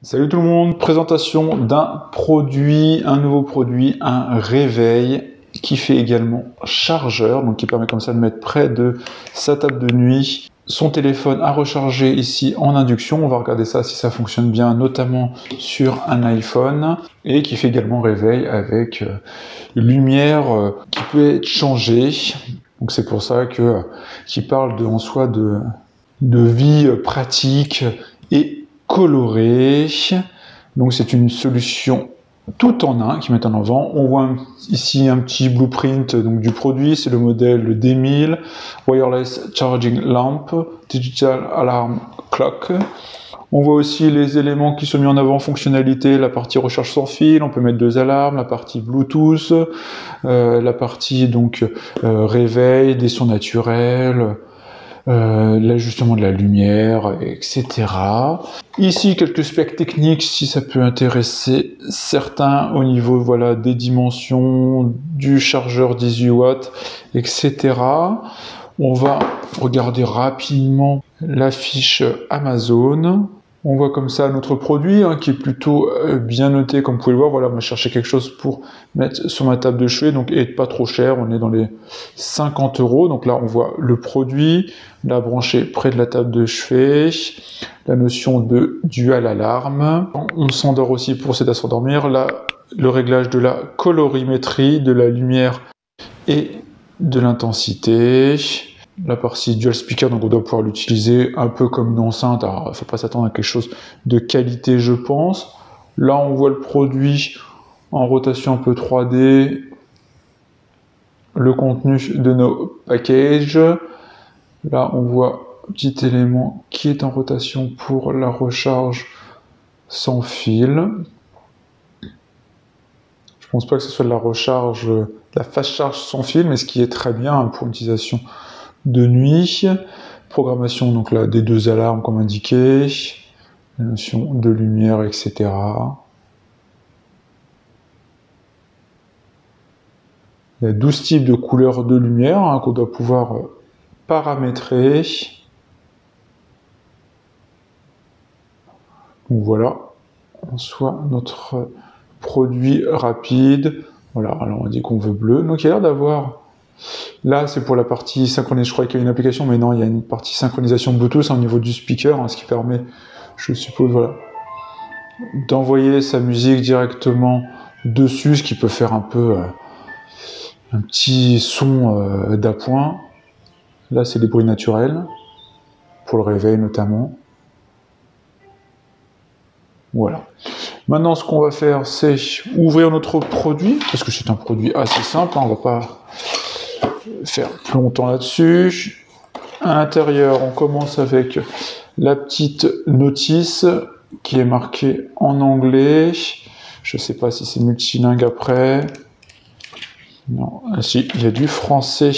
Salut tout le monde, présentation d'un produit, un nouveau produit, un réveil qui fait également chargeur, donc qui permet comme ça de mettre près de sa table de nuit son téléphone à recharger ici en induction. On va regarder ça si ça fonctionne bien, notamment sur un iPhone, et qui fait également réveil avec lumière qui peut être changée. Donc c'est pour ça que qui parle en soi de vie pratique et coloré. Donc c'est une solution tout en un qui met en avant. On voit ici un petit blueprint donc, du produit, c'est le modèle D1000, Wireless Charging Lamp, Digital Alarm Clock. On voit aussi les éléments qui sont mis en avant, fonctionnalité, la partie recharge sans fil, on peut mettre 2 alarmes, la partie Bluetooth, la partie donc réveil, des sons naturels, l'ajustement de la lumière, etc. Ici, quelques specs techniques, si ça peut intéresser certains au niveau voilà, des dimensions, du chargeur 18 watts, etc. On va regarder rapidement la fiche Amazon. On voit comme ça notre produit qui est plutôt bien noté, comme vous pouvez le voir. Voilà, moi je cherchais quelque chose pour mettre sur ma table de chevet, donc et pas trop cher. On est dans les 50 €. Donc là, on voit le produit, la branché près de la table de chevet, la notion de dual alarme. On s'endort aussi pour s'aider à s'endormir. Là, le réglage de la colorimétrie, de la lumière et de l'intensité. La partie dual speaker, donc on doit pouvoir l'utiliser un peu comme une enceinte. Alors, il ne faut pas s'attendre à quelque chose de qualité, je pense. Là, on voit le produit en rotation un peu 3D, le contenu de nos packages. Là, on voit un petit élément qui est en rotation pour la recharge sans fil. Je pense pas que ce soit de la recharge, la fast charge sans fil, mais ce qui est très bien pour l'utilisation de nuit. Programmation donc là des 2 alarmes comme indiqué, la notion de lumière, etc. Il y a 12 types de couleurs de lumière qu'on doit pouvoir paramétrer. Donc voilà, en soit notre produit rapide. Voilà, alors on dit qu'on veut bleu. Donc il y a l'air d'avoir... Là, c'est pour la partie synchronisation. Je croyais qu'il y a une application, mais non, il y a une partie synchronisation Bluetooth au niveau du speaker, ce qui permet, je suppose, voilà, d'envoyer sa musique directement dessus, ce qui peut faire un peu un petit son d'appoint. Là, c'est des bruits naturels, pour le réveil notamment. Voilà. Maintenant, ce qu'on va faire, c'est ouvrir notre produit, parce que c'est un produit assez simple, on va pas faire plus longtemps là-dessus. À l'intérieur, on commence avec la petite notice qui est marquée en anglais. Je ne sais pas si c'est multilingue après. Non, si, il y a du français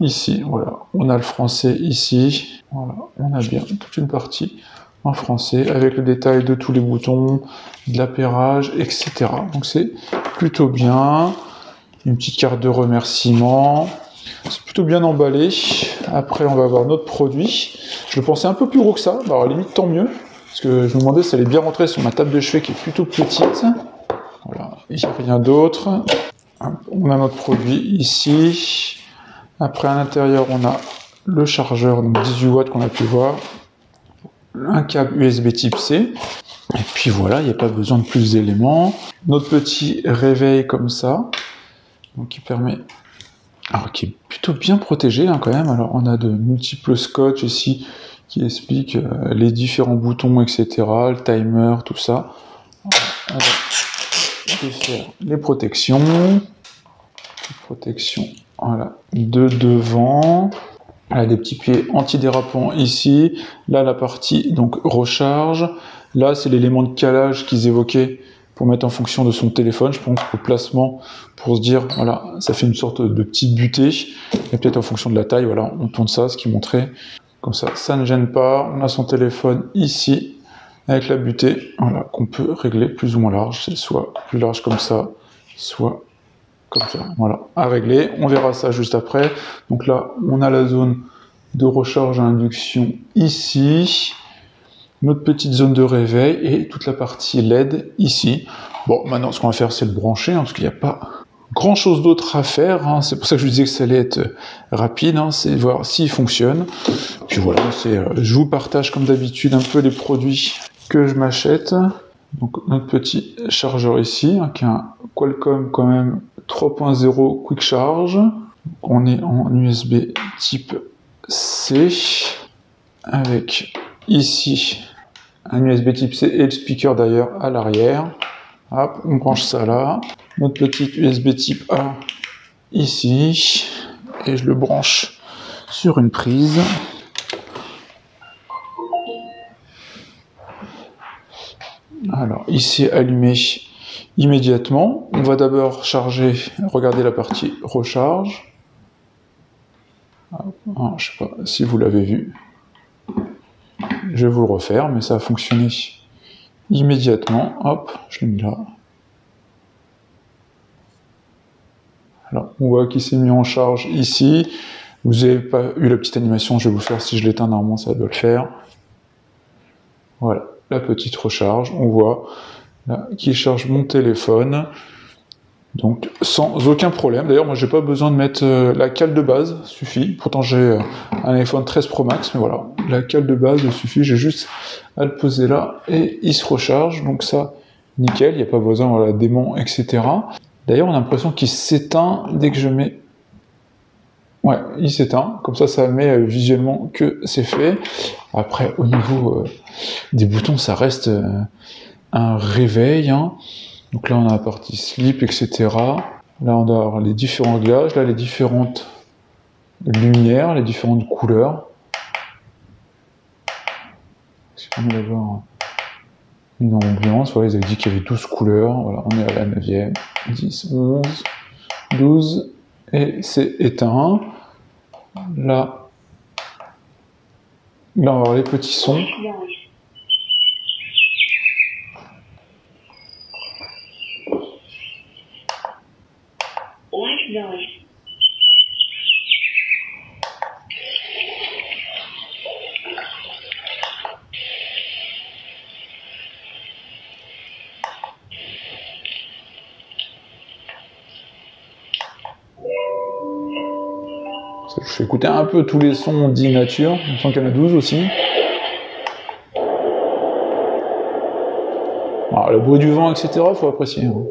ici. Voilà, on a le français ici. Voilà, on a bien toute une partie en français avec le détail de tous les boutons, de l'appairage, etc. Donc c'est plutôt bien. Une petite carte de remerciement. C'est plutôt bien emballé. Après, on va avoir notre produit. Je le pensais un peu plus gros que ça. Bah, alors, limite, tant mieux. Parce que je me demandais si ça allait bien rentrer sur ma table de chevet qui est plutôt petite. Voilà, il n'y a rien d'autre. On a notre produit ici. Après, à l'intérieur, on a le chargeur, donc 18 watts qu'on a pu voir. Un câble USB type C. Et puis voilà, il n'y a pas besoin de plus d'éléments. Notre petit réveil comme ça. Donc qui permet... Alors qui est plutôt bien protégé quand même. Alors on a de multiples scotch ici qui expliquent les différents boutons, etc. Le timer, tout ça. On va défaire les protections. Protection, voilà, de devant. Là, des petits pieds antidérapants ici. Là, la partie donc recharge. Là, c'est l'élément de calage qu'ils évoquaient pour mettre en fonction de son téléphone. Je pense au placement pour se dire, voilà, ça fait une sorte de petite butée. Et peut-être en fonction de la taille, voilà, on tourne ça, ce qui montrait. Comme ça ne gêne pas. On a son téléphone ici avec la butée, voilà, qu'on peut régler plus ou moins large. C'est soit plus large comme ça, soit comme ça, voilà, à régler. On verra ça juste après. Donc là, on a la zone de recharge à induction ici. notre petite zone de réveil et toute la partie LED ici. Bon, maintenant ce qu'on va faire c'est le brancher, hein, parce qu'il n'y a pas grand chose d'autre à faire, hein. C'est pour ça que je vous disais que ça allait être rapide, hein, c'est voir s'il fonctionne. Puis voilà, je vous partage comme d'habitude un peu les produits que je m'achète. Donc notre petit chargeur ici, hein, qui est un Qualcomm quand même 3.0 Quick Charge. On est en USB type C, avec ici un USB type C et le speaker d'ailleurs à l'arrière. Hop, on branche ça là. Notre petit USB type A ici, et je le branche sur une prise. Alors ici allumé immédiatement. On va d'abord charger, regardez la partie recharge. Alors, je ne sais pas si vous l'avez vu. Je vais vous le refaire, mais ça a fonctionné immédiatement. Hop, je l'ai mis là. Alors, on voit qu'il s'est mis en charge ici. Vous n'avez pas eu la petite animation, je vais vous le faire si je l'éteins, normalement ça doit le faire. Voilà, la petite recharge, on voit là qui charge mon téléphone. Donc sans aucun problème. D'ailleurs, moi j'ai pas besoin de mettre la cale de base, suffit. Pourtant j'ai un iPhone 13 Pro Max, mais voilà, la cale de base suffit. J'ai juste à le poser là et il se recharge. Donc ça, nickel, il n'y a pas besoin, voilà, d'aimant, etc. D'ailleurs, on a l'impression qu'il s'éteint dès que je mets. Ouais, il s'éteint. Comme ça met visuellement que c'est fait. Après, au niveau des boutons, ça reste un réveil, hein. Donc là, on a la partie slip, etc. Là, on a avoir les différents réglages, là, les différentes lumières, les différentes couleurs. Ça permet d'avoir une ambiance. Voilà, ils avaient dit qu'il y avait 12 couleurs. Voilà, on est à la 9e, 10, 11, 12, et c'est éteint. Là, on va avoir les petits sons. Je fais écouter un peu tous les sons dits nature, il me semble qu'il y en a 12 aussi. Alors, le bruit du vent, etc., il faut apprécier, hein.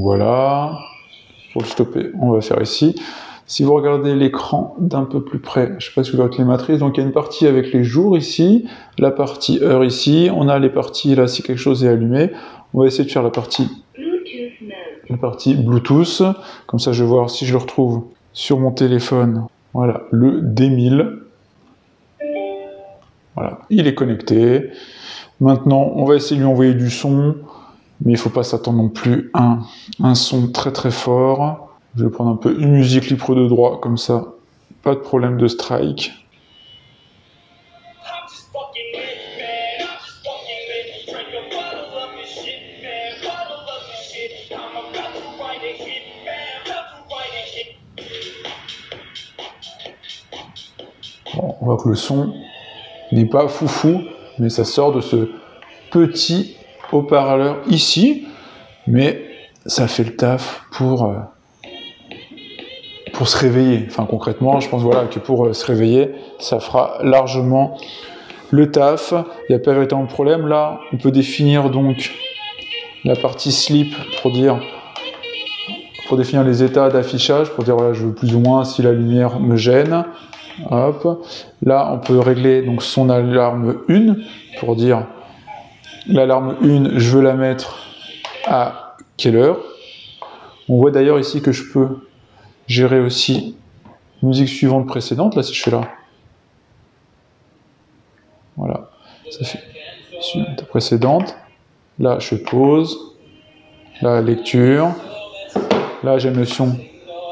Voilà, pour le stopper, on va faire ici. Si vous regardez l'écran d'un peu plus près, je ne sais pas si vous voyez avec les matrices, donc il y a une partie avec les jours ici, la partie heure ici, on a les parties là si quelque chose est allumé. On va essayer de faire la partie Bluetooth, comme ça je vais voir si je le retrouve sur mon téléphone. Voilà, le D1000. Voilà, il est connecté. Maintenant, on va essayer de lui envoyer du son. Mais il ne faut pas s'attendre non plus à un son très très fort. Je vais prendre un peu une musique libre de droit, comme ça, pas de problème de strike. Bon, on voit que le son n'est pas foufou, mais ça sort de ce petit haut-parleur ici, mais ça fait le taf pour se réveiller. Enfin, concrètement, je pense voilà, que pour se réveiller, ça fera largement le taf. Il n'y a pas véritablement de problème. Là, on peut définir donc la partie slip pour définir les états d'affichage, pour dire voilà, je veux plus ou moins si la lumière me gêne. Hop. Là, on peut régler donc son alarme 1 pour dire l'alarme 1, je veux la mettre à quelle heure. On voit d'ailleurs ici que je peux gérer aussi musique suivante précédente. Là, si je fais là, voilà, ça fait suivante précédente. Là, je fais pause. Là, lecture. Là, j'ai une notion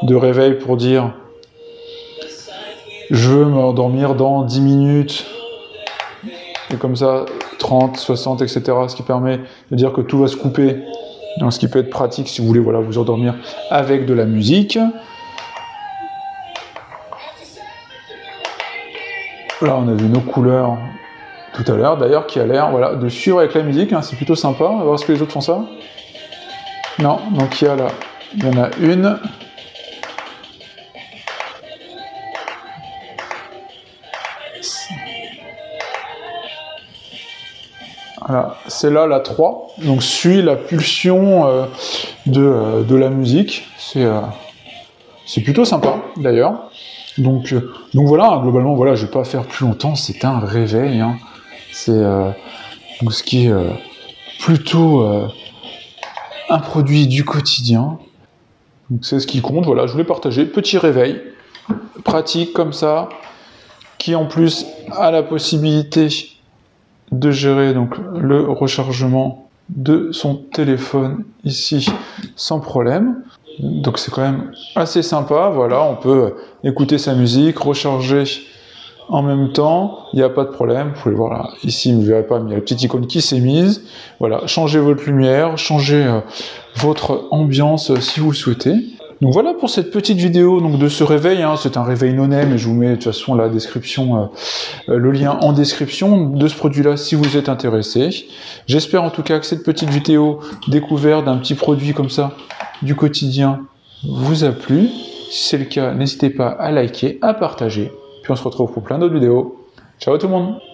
de réveil pour dire je veux m'endormir dans 10 minutes, et comme ça 30, 60, etc. Ce qui permet de dire que tout va se couper, donc ce qui peut être pratique si vous voulez voilà, vous endormir avec de la musique. Là on a vu nos couleurs tout à l'heure, d'ailleurs qui a l'air voilà, de suivre avec la musique, hein, c'est plutôt sympa. On va voir ce que les autres font ça. Non, donc il y en a une. Voilà, c'est là la 3, donc suit la pulsion de la musique, c'est plutôt sympa d'ailleurs. Donc voilà, globalement, voilà, je vais pas faire plus longtemps, c'est un réveil, hein. C'est ce qui est plutôt un produit du quotidien, donc c'est ce qui compte, voilà, je voulais partager, petit réveil, pratique comme ça, qui en plus a la possibilité de gérer donc le rechargement de son téléphone ici sans problème. Donc c'est quand même assez sympa, voilà, on peut écouter sa musique, recharger en même temps, il n'y a pas de problème. Vous pouvez voir là, ici vous ne verrez pas, mais il y a la petite icône qui s'est mise. Voilà, changez votre lumière, changez votre ambiance si vous le souhaitez. Donc voilà pour cette petite vidéo donc de ce réveil, hein. C'est un réveil no-name et je vous mets de toute façon la description, le lien en description de ce produit-là si vous êtes intéressé. J'espère en tout cas que cette petite vidéo découverte d'un petit produit comme ça du quotidien vous a plu. Si c'est le cas, n'hésitez pas à liker, à partager. Puis on se retrouve pour plein d'autres vidéos. Ciao tout le monde!